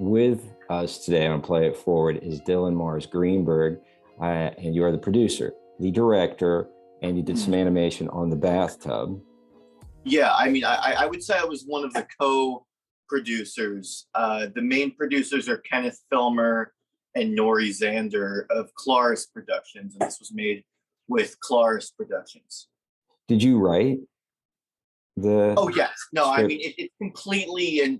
With us today on Play It Forward is Dylan Mars Greenberg, and you are the producer, the director, and you did some animation on the Bathtub. Yeah, I mean, I would say I was one of the co-producers. The main producers are Kenneth Filmer and Nori Zander of Claris Productions, and this was made with Claris Productions. Did you write the? Oh yes, no, script? I mean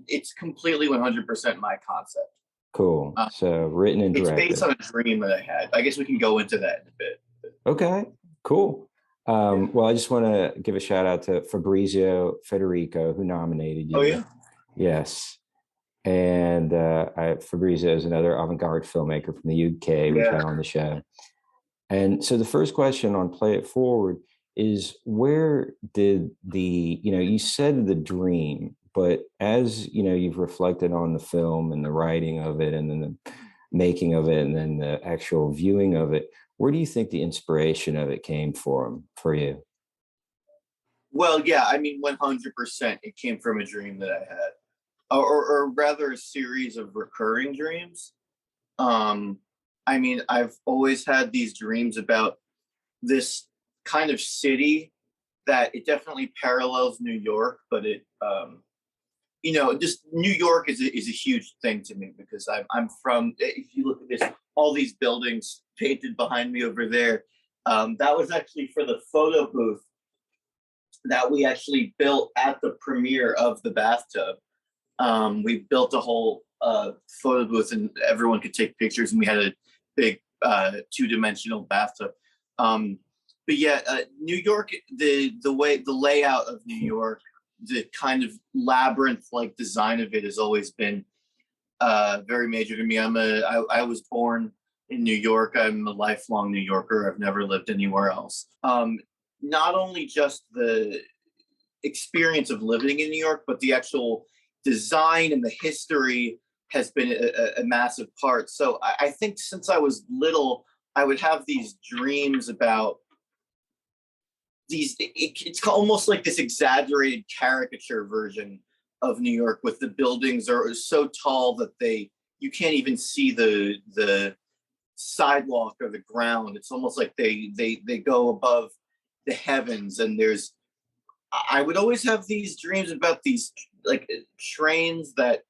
it's completely 100% my concept. Cool. So written and directed. It's based on a dream that I had. I guess we can go into that in a bit. Okay, cool. Well, I just want to give a shout out to Fabrizio Federico, who nominated you. Oh yeah. Yes. And Fabrizio is another avant-garde filmmaker from the UK we've had on the show. And so the first question on Play It Forward is, where did you said the dream, but as you've reflected on the film and the writing of it and then the making of it and then the actual viewing of it, where do you think the inspiration of it came from for you? Well, yeah, I mean, 100% it came from a dream that I had. Or rather a series of recurring dreams. I mean, I've always had these dreams about this kind of city that it definitely parallels New York, but it, just New York is a huge thing to me because I'm from, if you look at this, all these buildings painted behind me over there, that was actually for the photo booth that we actually built at the premiere of the Bathtub. We built a whole photo booth and everyone could take pictures, and we had a big two-dimensional bathtub. But yeah, New York, the layout of New York, the kind of labyrinth-like design of it has always been very major to me. I was born in New York. I'm a lifelong New Yorker. I've never lived anywhere else. Not only just the experience of living in New York, but the actual design and the history has been a massive part. So I think since I was little, I would have these dreams about these, it's almost like this exaggerated caricature version of New York, with the buildings are so tall that you can't even see the sidewalk or the ground. It's almost like they go above the heavens, and I would always have these dreams about these like trains that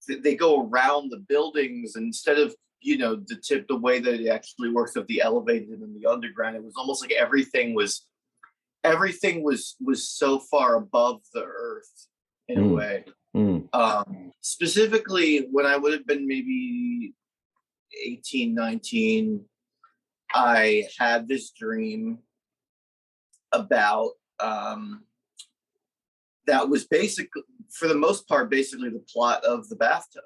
they go around the buildings, and instead of the way that it actually works of the elevated and the underground, it was almost like everything was so far above the earth in a way. Specifically when I would have been maybe 18, 19, I had this dream about that was basically, for the most part, basically the plot of the Bathtub.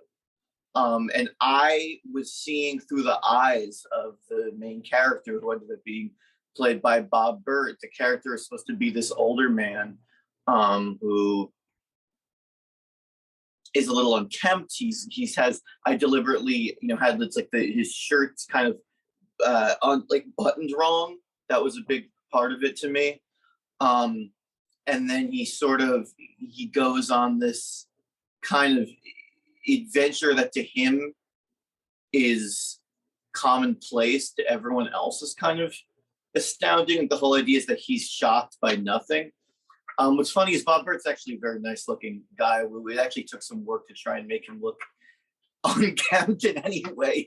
And I was seeing through the eyes of the main character, who ended up being played by Bob Burt. The character is supposed to be this older man who is a little unkempt. I deliberately, had it's like his shirt's kind of buttoned wrong. That was a big part of it to me. And then he goes on this kind of adventure that to him is commonplace, to everyone else is kind of astounding. The whole idea is that he's shocked by nothing. What's funny is Bob Burt's actually a very nice looking guy. We actually took some work to try and make him look unkempt in any way.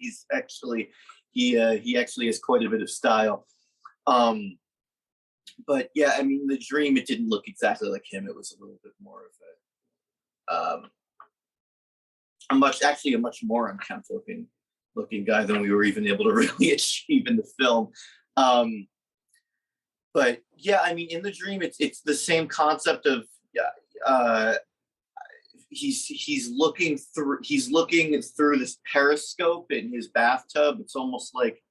He actually has quite a bit of style. But yeah, I mean, the dream, it didn't look exactly like him. It was a little bit more of a much more unkempt looking guy than we were even able to really achieve in the film. But yeah, I mean, in the dream, it's the same concept of he's looking through this periscope in his bathtub. It's almost like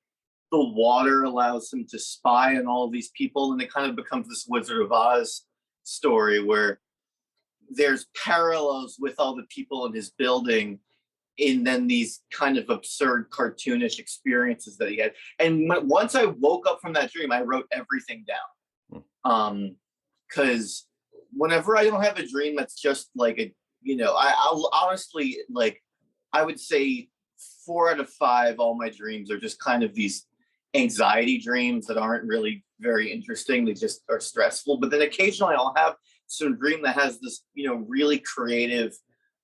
the water allows him to spy on all of these people, and it kind of becomes this Wizard of Oz story where there's parallels with all the people in his building, and then these kind of absurd cartoonish experiences that he had. And once I woke up from that dream, I wrote everything down. Because whenever I don't have a dream that's just like I'll honestly, like, I would say 4 out of 5, all my dreams are just kind of these anxiety dreams that aren't really very interesting. They just are stressful. But then occasionally I'll have some dream that has this, really creative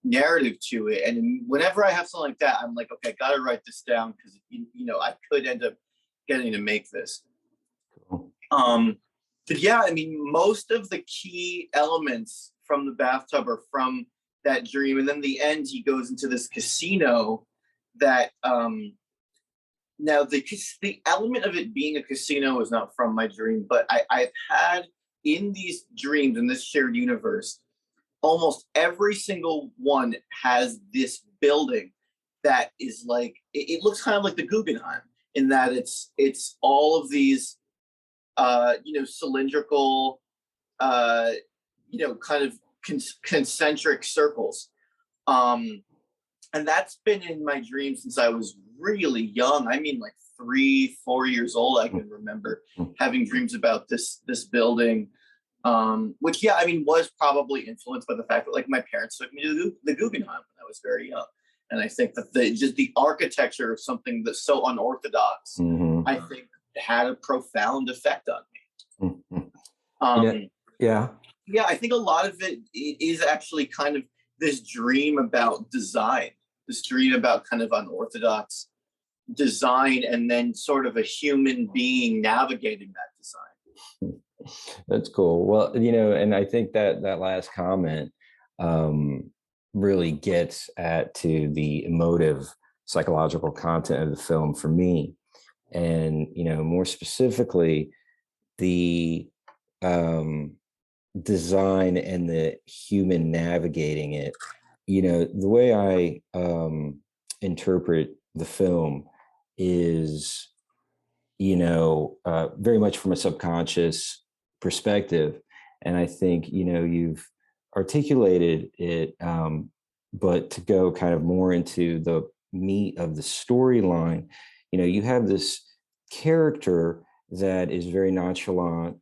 narrative to it. And whenever I have something like that, I'm like, okay, I got to write this down because, I could end up getting to make this. But yeah, I mean, most of the key elements from the bathtub are from that dream. And then the end, he goes into this casino that, now the element of it being a casino is not from my dream, but I've had in these dreams, in this shared universe, almost every single one has this building that is like, it looks kind of like the Guggenheim in that it's all of these, cylindrical, kind of concentric circles. And that's been in my dreams since I was really young. I mean, like 3-4 years old. I can remember having dreams about this building, which, yeah, I mean, was probably influenced by the fact that, like, my parents took me to the Guggenheim when I was very young. And I think that just the architecture of something that's so unorthodox, I think, had a profound effect on me. Yeah. I think a lot of it is actually kind of this dream about design, this dream about kind of unorthodox design, and then sort of a human being navigating that design. That's cool. Well, and I think that last comment really gets to the emotive psychological content of the film for me. And, more specifically, the design and the human navigating it. The way I interpret the film is, very much from a subconscious perspective. And I think, you've articulated it, but to go kind of more into the meat of the storyline, you have this character that is very nonchalant,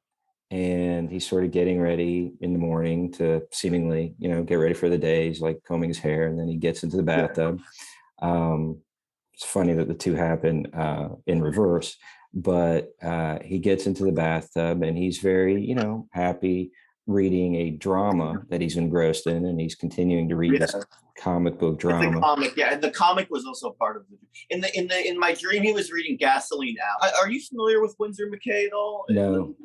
and he's sort of getting ready in the morning to seemingly, get ready for the day. He's like combing his hair, and then he gets into the bathtub. It's funny that the two happen in reverse, but he gets into the bathtub and he's very, happy reading a drama that he's engrossed in, and he's continuing to read this comic book drama. It's a comic, yeah, and the comic was also part of the. In my dream, he was reading Gasoline Alley. Are you familiar with Winsor McCay at all? No.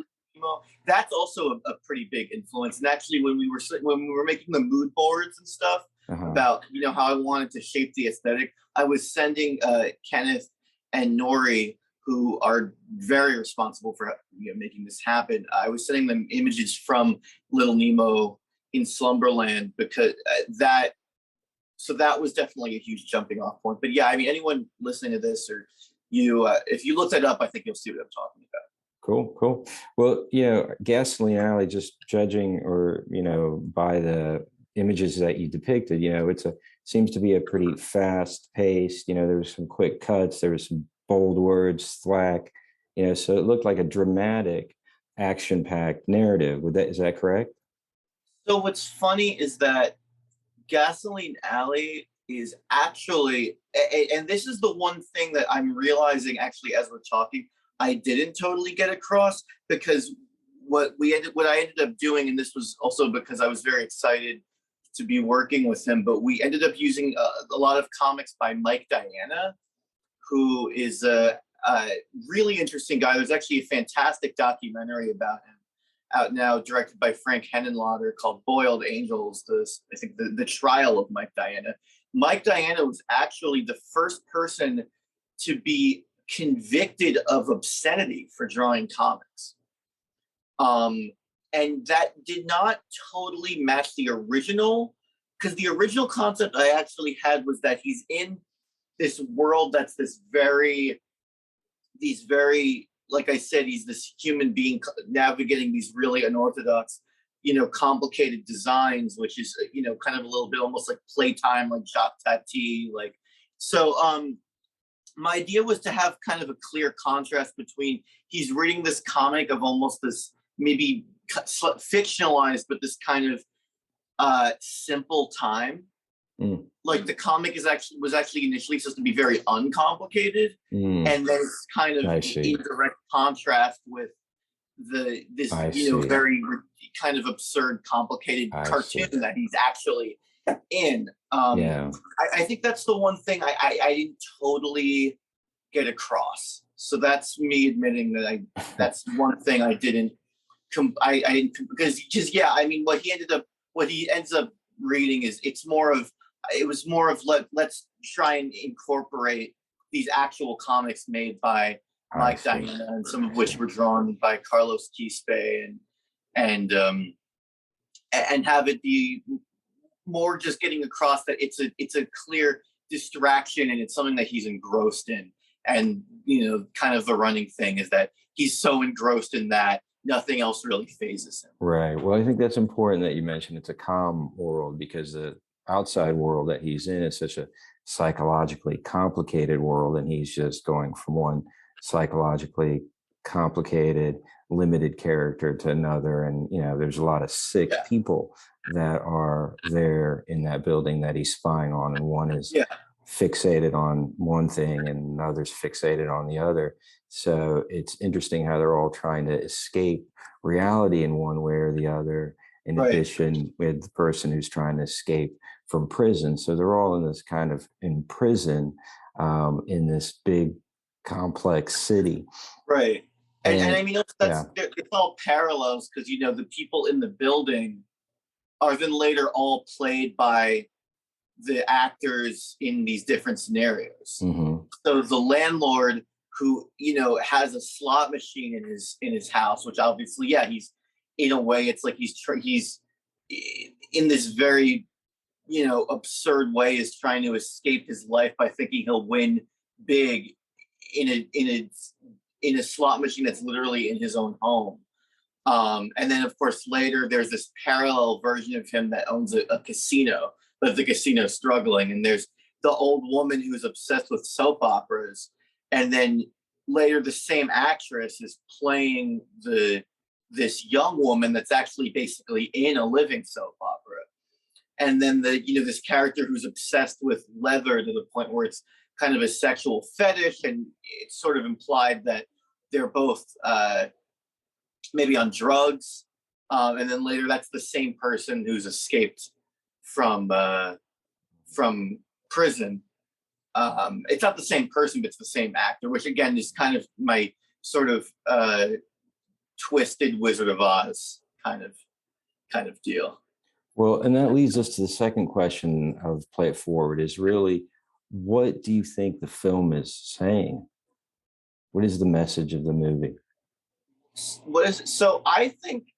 That's also a pretty big influence. And actually, when we were making the mood boards and stuff about how I wanted to shape the aesthetic, I was sending Kenneth and Nori, who are very responsible for making this happen. I was sending them images from Little Nemo in Slumberland, because that was definitely a huge jumping off point. But yeah, I mean, anyone listening to this, or if you look that up, I think you'll see what I'm talking about. Cool. Well, Gasoline Alley, just judging or, by the images that you depicted, seems to be a pretty fast paced, there was some quick cuts, there was some bold words, thwack, so it looked like a dramatic, action packed narrative. Is that correct? So what's funny is that Gasoline Alley is actually, and this is the one thing that I'm realizing actually as we're talking, I didn't totally get across, because what I ended up doing, and this was also because I was very excited to be working with him, but we ended up using a lot of comics by Mike Diana, who is a really interesting guy. There's actually a fantastic documentary about him out now, directed by Frank Henenlotter, called Boiled Angels, I think the trial of Mike Diana. Mike Diana was actually the first person to be convicted of obscenity for drawing comics. And that did not totally match the original, because the original concept I actually had was that he's in this world that's like I said, he's this human being navigating these really unorthodox, complicated designs, which is, kind of a little bit almost like playtime, like Jacques Tati, like, so, my idea was to have kind of a clear contrast between he's reading this comic of almost this maybe fictionalized, but this kind of simple time. Mm. Like the comic was actually initially supposed to be very uncomplicated, and then it's kind of I in see. direct contrast with this I see. very kind of absurd, complicated I see. cartoon that he's actually in. Yeah. I think that's the one thing I didn't totally get across. So that's me admitting that that's one thing I didn't I didn't, because just, yeah, I mean, what he ends up reading is it was more of let's try and incorporate these actual comics made by I Mike see. Diana, and some I of which see. were drawn by Carlos Quispe, and have it be more just getting across that it's a clear distraction, and it's something that he's engrossed in. And kind of the running thing is that he's so engrossed in that nothing else really phases him. Right. Well, I think that's important that you mentioned it's a calm world, because the outside world that he's in is such a psychologically complicated world, and he's just going from one psychologically complicated, limited character to another. And, there's a lot of sick Yeah. people that are there in that building that he's spying on, and one is Yeah. fixated on one thing and another's fixated on the other. So it's interesting how they're all trying to escape reality in one way or the other, in Right. addition with the person who's trying to escape from prison. So they're all in this kind of in prison, in this big complex city. Right. And I And mean, yeah. it's all parallels, because the people in the building are then later all played by the actors in these different scenarios. Mm-hmm. So the landlord, who has a slot machine in his house, which obviously, yeah, he's, in a way, it's like he's in this very absurd way, is trying to escape his life by thinking he'll win big in a slot machine that's literally in his own home. And then, of course, later there's this parallel version of him that owns a casino, but the casino's struggling. And there's the old woman who's obsessed with soap operas. And then later, the same actress is playing this young woman that's actually basically in a living soap opera. And then this character who's obsessed with leather to the point where it's kind of a sexual fetish, and it's sort of implied that they're both maybe on drugs. And then later, that's the same person who's escaped from prison. It's not the same person, but it's the same actor, which again is kind of my sort of twisted Wizard of Oz kind of deal. Well, and that leads us to the second question of Play It Forward, is really, what do you think the film is saying? What is the message of the movie? So I think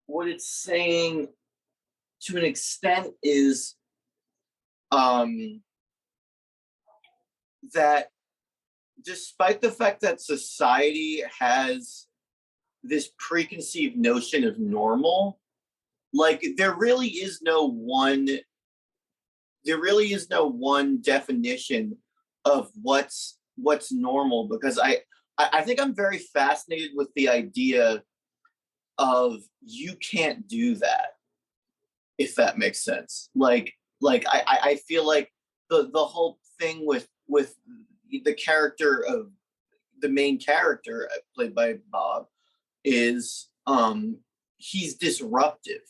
what it's saying, to an extent, is that despite the fact that society has this preconceived notion of normal, like there really is no one definition of what's normal, because I think I'm very fascinated with the idea of, you can't do that, if that makes sense. I feel like the whole thing with the character of the main character, played by Bob, is he's disruptive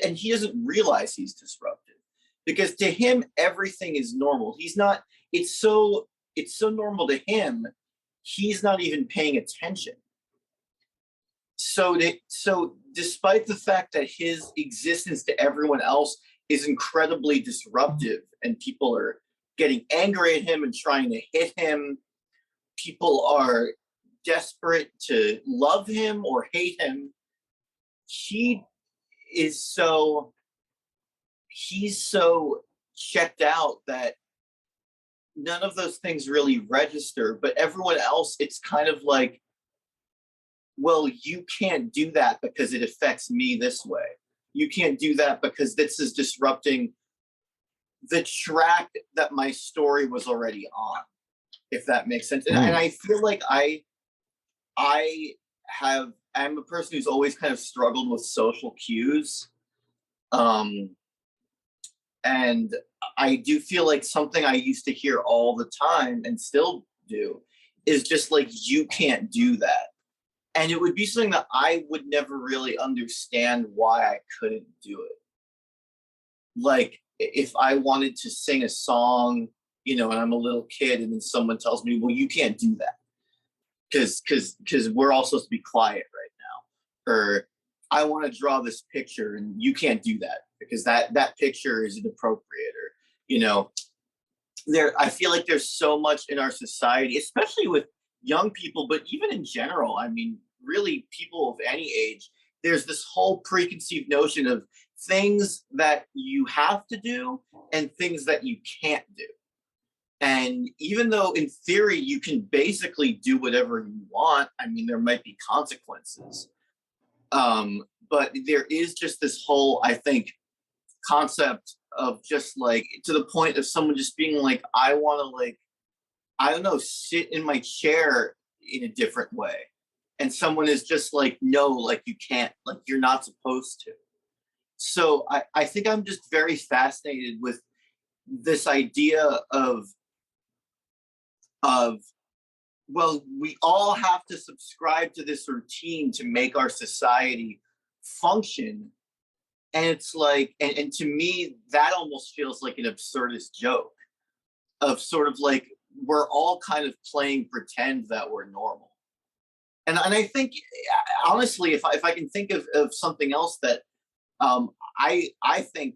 and he doesn't realize he's disruptive, because to him everything is normal. He's not. It's so normal to him, he's not even paying attention. So despite the fact that his existence to everyone else is incredibly disruptive, and people are getting angry at him and trying to hit him, people are desperate to love him or hate him, he's so checked out that none of those things really register. But everyone else, it's kind of like, well, you can't do that because it affects me this way. You can't do that because this is disrupting the track that my story was already on, if that makes sense. And I feel like I'm a person who's always kind of struggled with social cues. Um, and I do feel like something I used to hear all the time and still do is just like, you can't do that. And it would be something that I would never really understand why I couldn't do it. Like, if I wanted to sing a song, and I'm a little kid, and then someone tells me, well, you can't do that because we're all supposed to be quiet right now. Or I want to draw this picture and you can't do that because that picture is inappropriate. Or, I feel like there's so much in our society, especially with young people, but even in general, I mean, really people of any age, there's this whole preconceived notion of things that you have to do and things that you can't do. And even though in theory you can basically do whatever you want, I mean, there might be consequences. But there is just this whole, I think, concept of just like, to the point of someone just being like, I want to, like, I don't know, sit in my chair in a different way. And someone is just like, no, like, you can't, like, you're not supposed to. So I think I'm just very fascinated with this idea of well, we all have to subscribe to this routine to make our society function. And it's like, and to me, that almost feels like an absurdist joke of sort of like, we're all kind of playing pretend that we're normal. And I think, honestly, if I can think of something else that I think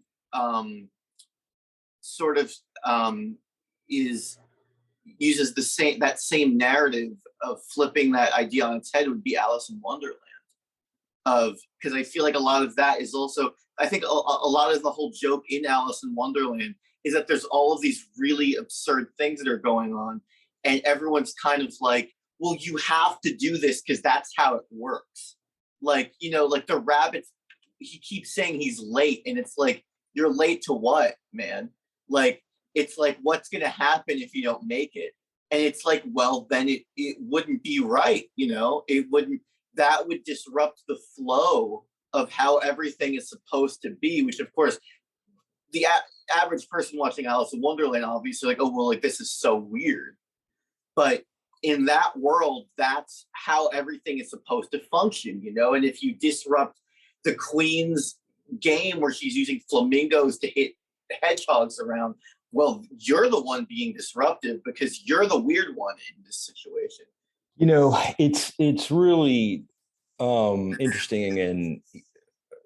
sort of is uses that same narrative of flipping that idea on its head, would be Alice in Wonderland. Because I feel like a lot of that is also, I think a lot of the whole joke in Alice in Wonderland is that there's all of these really absurd things that are going on, and everyone's kind of like, well, you have to do this because that's how it works. Like, like the rabbit, he keeps saying he's late, and it's like, you're late to what, man? Like, it's like, what's going to happen if you don't make it? And it's like, well, then it wouldn't be right. It wouldn't, that would disrupt the flow of how everything is supposed to be, which of course the average person watching Alice in Wonderland obviously like, oh, well, like, this is so weird. But in that world, that's how everything is supposed to function. And if you disrupt the queen's game where she's using flamingos to hit hedgehogs around, well, you're the one being disruptive because you're the weird one in this situation. It's really interesting and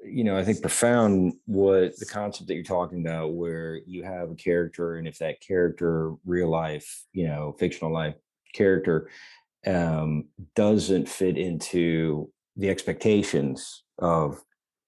I think profound, what the concept that you're talking about, where you have a character, and if that character, real life, fictional life character, doesn't fit into the expectations of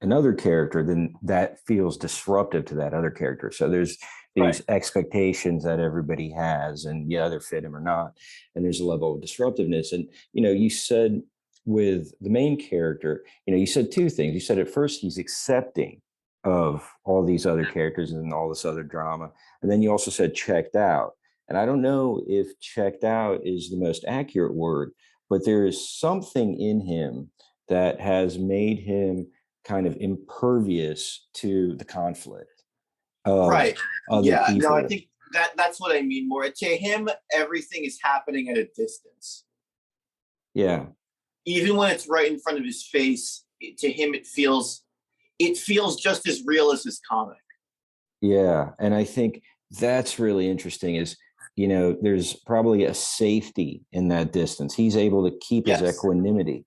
another character, then that feels disruptive to that other character. So there's these expectations that everybody has, and either fit him or not. And there's a level of disruptiveness. And, you said with the main character, you said two things. You said at first he's accepting of all these other characters and all this other drama. And then you also said checked out. And I don't know if checked out is the most accurate word, but there is something in him that has made him kind of impervious to the conflict of other people. No, I think that's what I mean more. To him, everything is happening at a distance. Yeah. Even when it's right in front of his face, to him it feels just as real as his comic. Yeah, and I think that's really interesting is, there's probably a safety in that distance. He's able to keep his equanimity,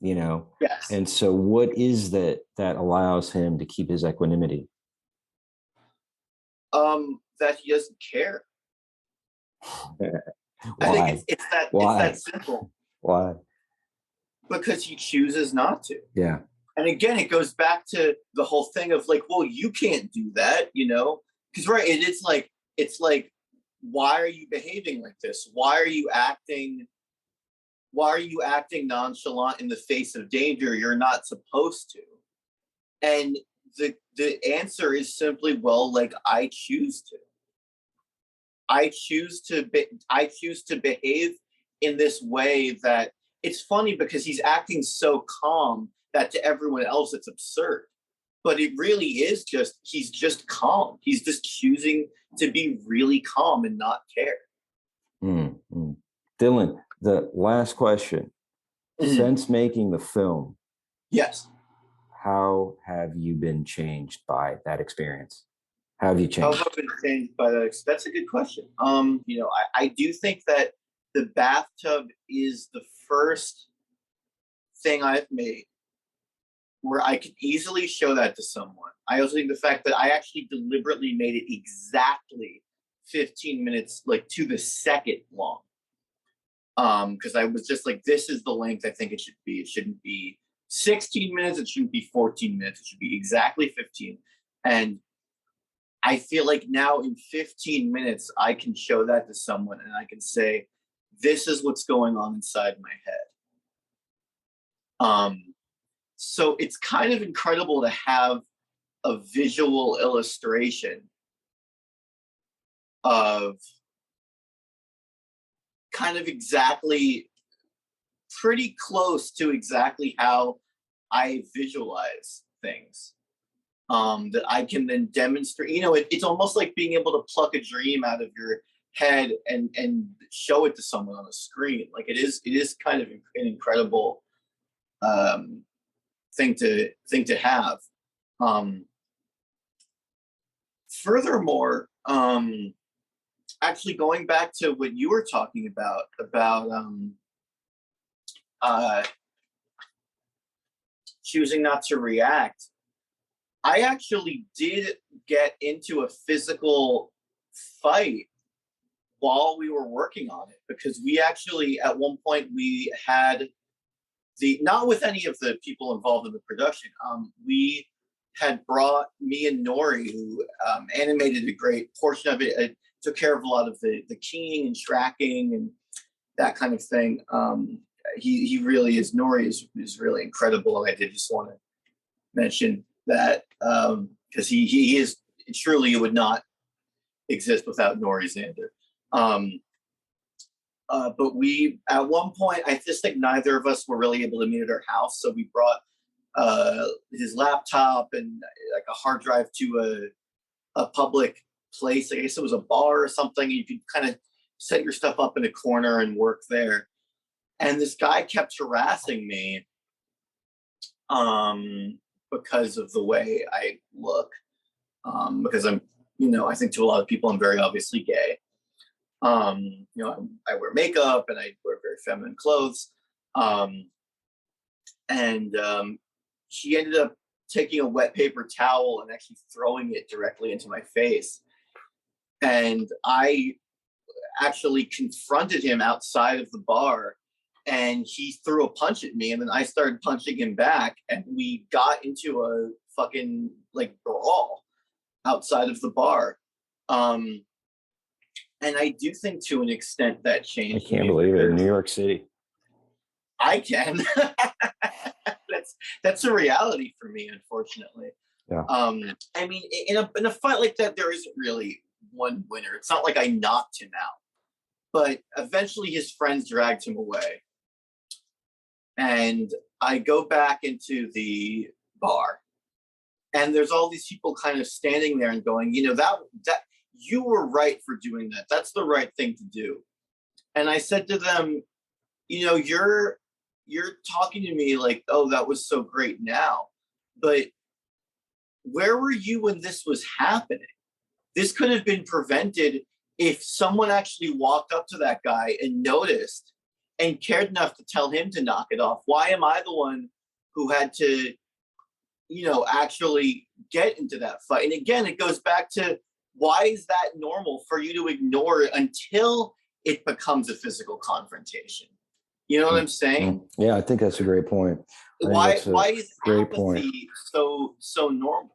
Yes. And so what is that allows him to keep his equanimity? That he doesn't care. Why? I think it's that simple. Why? Because he chooses not to. Yeah. And again, it goes back to the whole thing of like, well, you can't do that, because it's like, why are you behaving like this? Why are you acting nonchalant in the face of danger? You're not supposed to. And the answer is simply, well, like, I choose to. I choose to behave in this way that, it's funny because he's acting so calm that to everyone else it's absurd. but it really is just, he's just calm. He's just choosing to be really calm and not care. Mm-hmm. Dylan, the last question. Since making the film, yes, how have you been changed by that experience? How have you changed? How have I been changed by that? That's a good question. You know, I do think that the Bathtub is the first thing I've made where I could easily show that to someone. I also think the fact that I actually deliberately made it exactly 15 minutes, like to the second long. Because I was just like, this is the length I think it should be. It shouldn't be 16 minutes, it shouldn't be 14 minutes, it should be exactly 15. And I feel like now in 15 minutes, I can show that to someone and I can say, this is what's going on inside my head. So it's kind of incredible to have a visual illustration of kind of exactly, pretty close to exactly how I visualize things. That I can then demonstrate. You know, it's almost like being able to pluck a dream out of your head and show it to someone on a screen. Like it is kind of an incredible thing to have. Furthermore, actually going back to what you were talking about choosing not to react, I actually did get into a physical fight while we were working on it, because we actually, at one point, we had not with any of the people involved in the production, we had brought me and Nori, who animated a great portion of it, took care of a lot of the keying and tracking and that kind of thing. He really is, Nori is really incredible, and I did just want to mention that because he is truly, it would not exist without Nori Zander. But we, at one point, I just think neither of us were really able to meet at our house, so we brought his laptop and like a hard drive to a public place. I guess it was a bar or something. You could kind of set your stuff up in a corner and work there. And this guy kept harassing me because of the way I look. Because I'm, you know, I think to a lot of people I'm very obviously gay. You know, I wear makeup and I wear very feminine clothes. She ended up taking a wet paper towel and actually throwing it directly into my face. And I actually confronted him outside of the bar, and he threw a punch at me, and then I started punching him back, and we got into a fucking like brawl outside of the bar. And I do think to an extent that changed. I can't believe it. In New York City. I can. That's a reality for me, unfortunately. Yeah. I mean, in a fight like that, there isn't really one winner. It's not like I knocked him out, but eventually his friends dragged him away, and I go back into the bar, and there's all these people kind of standing there and going, you know, that you were right for doing that. That's the right thing to do. And I said to them, you know, you're talking to me like, oh, that was so great now, but where were you when this was happening? This could have been prevented if someone actually walked up to that guy and noticed and cared enough to tell him to knock it off. Why am I the one who had to, you know, actually get into that fight? And again, it goes back to, why is that normal for you to ignore it until it becomes a physical confrontation? You know what I'm saying? Yeah, I think that's a great point. Why is great apathy point. so normal?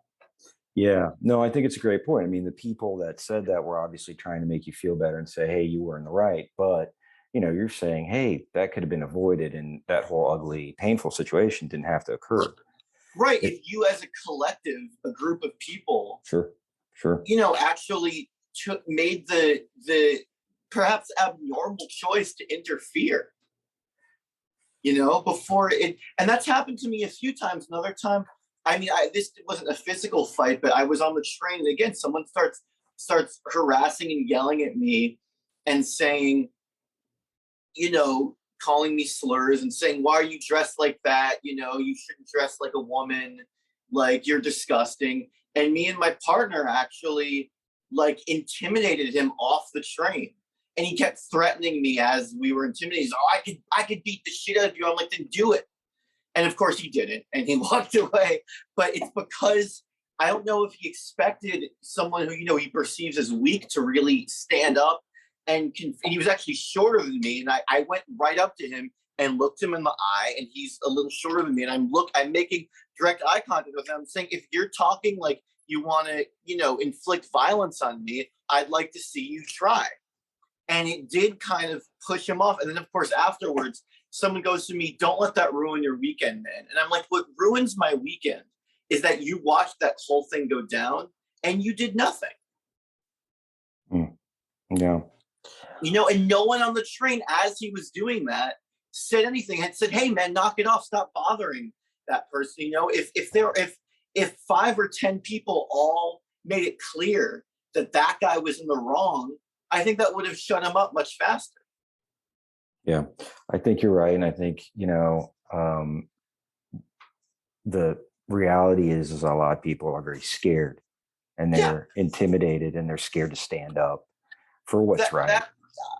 Yeah, no, I think it's a great point. I mean, the people that said that were obviously trying to make you feel better and say, hey, you were in the right. But, you know, you're saying, hey, that could have been avoided and that whole ugly, painful situation didn't have to occur. Right. If you as a collective, a group of people, sure, you know, actually made the perhaps abnormal choice to interfere, you know, before it. And that's happened to me a few times. Another time I mean, this wasn't a physical fight, but I was on the train, and again, someone starts harassing and yelling at me, and saying, calling me slurs and saying, "Why are you dressed like that? You shouldn't dress like a woman. Like, you're disgusting." And me and my partner actually like intimidated him off the train. And he kept threatening me as we were intimidating. He's like, "Oh, I could beat the shit out of you." I'm like, "Then do it." And of course he didn't, and he walked away. But it's because I don't know if he expected someone who he perceives as weak to really stand up, and he was actually shorter than me, and I went right up to him and looked him in the eye, and he's a little shorter than me, and I'm making direct eye contact with him. I'm saying, if you're talking like you want to inflict violence on me, I'd like to see you try. And it did kind of push him off. And then, of course, afterwards, someone goes to me, "Don't let that ruin your weekend, man." And I'm like, what ruins my weekend is that you watched that whole thing go down and you did nothing. Yeah. And no one on the train, as he was doing that, said anything, had said, "Hey, man, knock it off. Stop bothering that person." If 5 or 10 people all made it clear that that guy was in the wrong, I think that would have shut him up much faster. Yeah, I think you're right. And I think, the reality is a lot of people are very scared, and they're intimidated, and they're scared to stand up for what's right.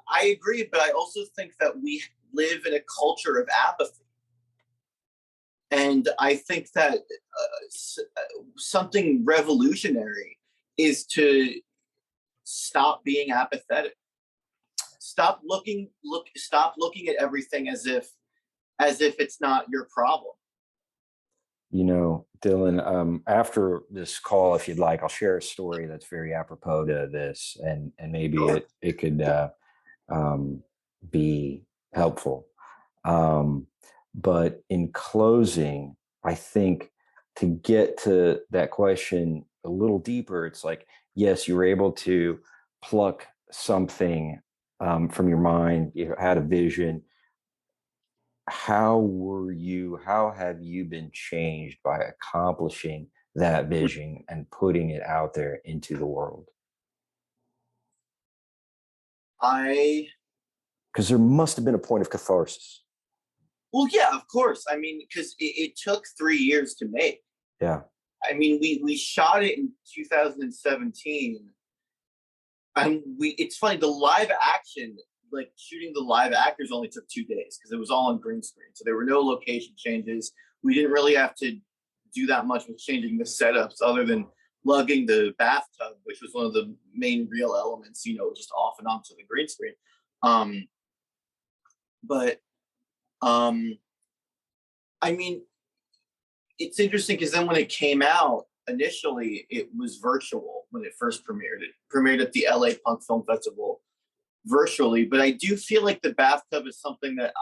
I agree, but I also think that we live in a culture of apathy. And I think that something revolutionary is to stop being apathetic. Stop looking at everything as if it's not your problem. Dylan, after this call, if you'd like, I'll share a story that's very apropos to this, and maybe it could be helpful. But in closing, I think, to get to that question a little deeper, it's like, yes, you were able to pluck something from your mind. You had a vision. How have you been changed by accomplishing that vision and putting it out there into the world? Because there must have been a point of catharsis. Well, yeah, of course. I mean, because it took 3 years to make. Yeah. I mean, we shot it in 2017. And it's funny, the live action, like shooting the live actors, only took 2 days because it was all on green screen. So there were no location changes. We didn't really have to do that much with changing the setups, other than lugging the bathtub, which was one of the main real elements, just off and onto the green screen. But I mean, it's interesting because then when it came out, initially it was virtual when it first premiered. It premiered at the LA Punk Film Festival virtually, but I do feel like the bathtub is something that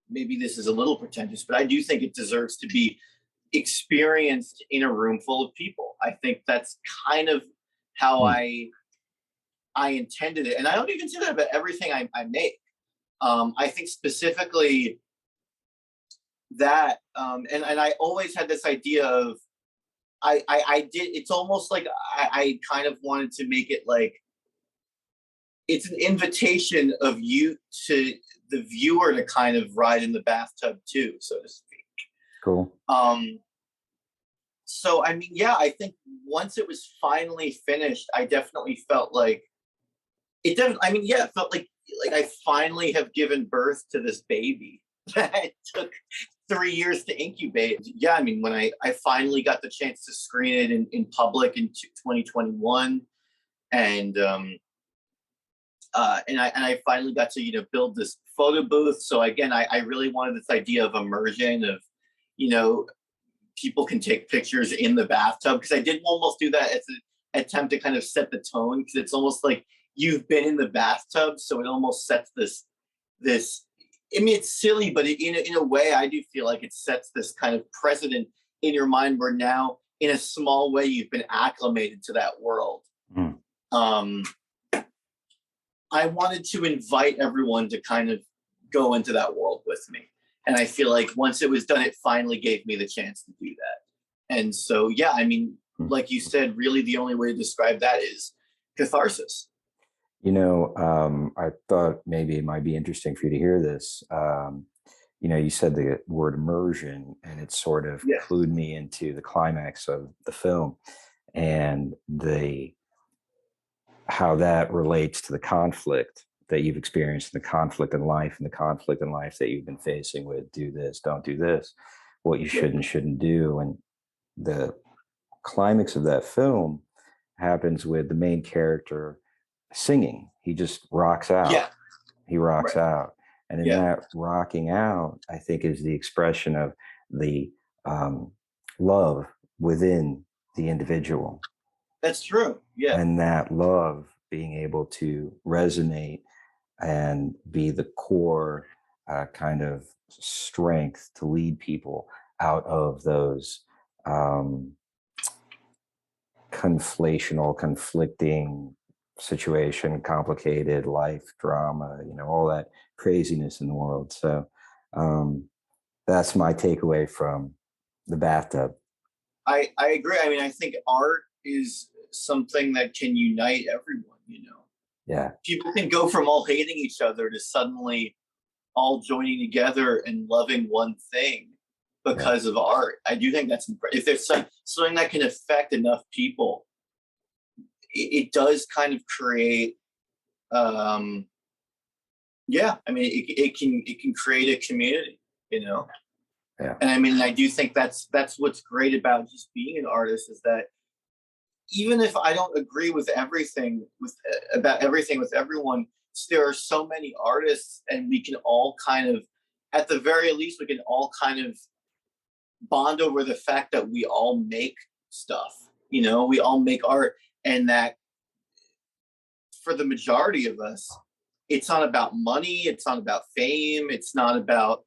maybe this is a little pretentious, but I do think it deserves to be experienced in a room full of people. I think that's kind of how I intended it. And I don't even say that about everything I make. I think specifically that, and I always had this idea of, it's almost like I kind of wanted to make it like, it's an invitation of you to the viewer to kind of ride in the bathtub too, so to speak. Cool. So, I mean, yeah, I think once it was finally finished, I definitely felt like it felt like I finally have given birth to this baby that it took 3 years to incubate. Yeah, I mean, when I finally got the chance to screen it in public in 2021, and I finally got to build this photo booth. So again, I really wanted this idea of immersion, of people can take pictures in the bathtub, because I did almost do that as an attempt to kind of set the tone, because it's almost like you've been in the bathtub, so it almost sets this. I mean, it's silly, but in a way, I do feel like it sets this kind of precedent in your mind, where now, in a small way, you've been acclimated to that world. I wanted to invite everyone to kind of go into that world with me. And I feel like once it was done, it finally gave me the chance to do that. And so, yeah, I mean, like you said, really the only way to describe that is catharsis. I thought maybe it might be interesting for you to hear this. You said the word immersion, and it sort of Yeah. clued me into the climax of the film and how that relates to the conflict that you've experienced, the conflict in life, and the conflict in life that you've been facing with do this, don't do this, what you should and shouldn't do. And the climax of that film happens with the main character singing. He just rocks out. Yeah. He rocks Right. out. And in that rocking out, I think, is the expression of the love within the individual. That's true. Yeah. And that love being able to resonate and be the core kind of strength to lead people out of those conflicting situation, complicated life drama, all that craziness in the world. So that's my takeaway from the Bathtub. I agree. I mean, I think art is something that can unite everyone. Yeah. People can go from all hating each other to suddenly all joining together and loving one thing because of art. I do think that's if there's something that can affect enough people, it does kind of create I mean, it can create a community. Yeah. And I mean, I do think that's what's great about just being an artist, is that even if I don't agree with everything about everything with everyone, there are so many artists, and we can all kind of, at the very least, we can all kind of bond over the fact that we all make stuff. We all make art, and that for the majority of us, it's not about money, it's not about fame, it's not about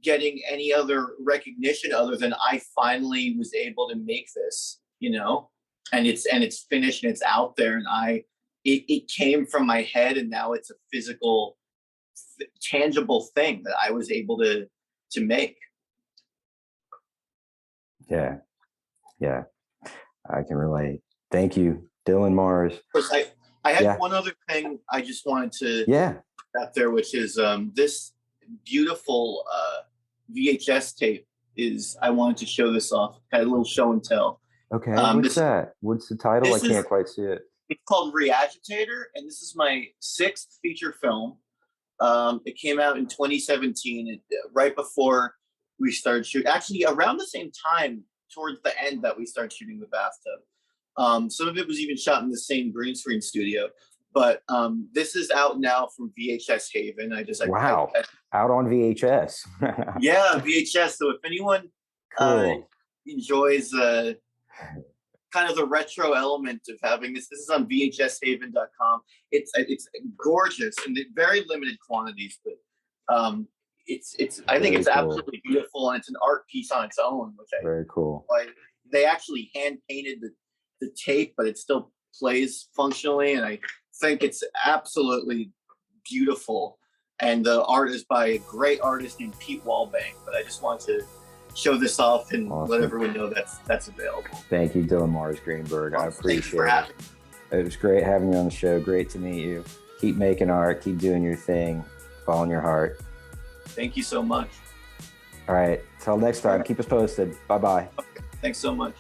getting any other recognition other than I finally was able to make this, and it's finished and it's out there, and it came from my head, and now it's a physical, tangible thing that I was able to make. Yeah. I can relate. Thank you, Dylan Mars. Of course, I had one other thing I just wanted to out there, which is this beautiful VHS tape. I wanted to show this off. Had a little show and tell. Okay, what's that? What's the title? I can't quite see it. It's called Reagitator, and this is my 6th feature film. It came out in 2017, right before we started shooting. Actually, around the same time, towards the end, that we started shooting The Bathtub. Some of it was even shot in the same green screen studio. But this is out now from VHS Haven. Out on VHS. Yeah, VHS. So if anyone enjoys kind of the retro element of having this is on VHShaven.com. It's gorgeous in very limited quantities, but I think it's absolutely beautiful, and it's an art piece on its own, which very cool. They actually hand painted the tape, but it still plays functionally, and I think it's absolutely beautiful. And the art is by a great artist named Pete Wallbank. But I just want to show this off and let everyone know that's available. Thank you, Dylan Mars Greenberg. I appreciate it. It was great having you on the show. Great to meet you. Keep making art. Keep doing your thing. Following your heart. Thank you so much. All right. Till next time. Keep us posted. Bye-bye. Okay. Thanks so much.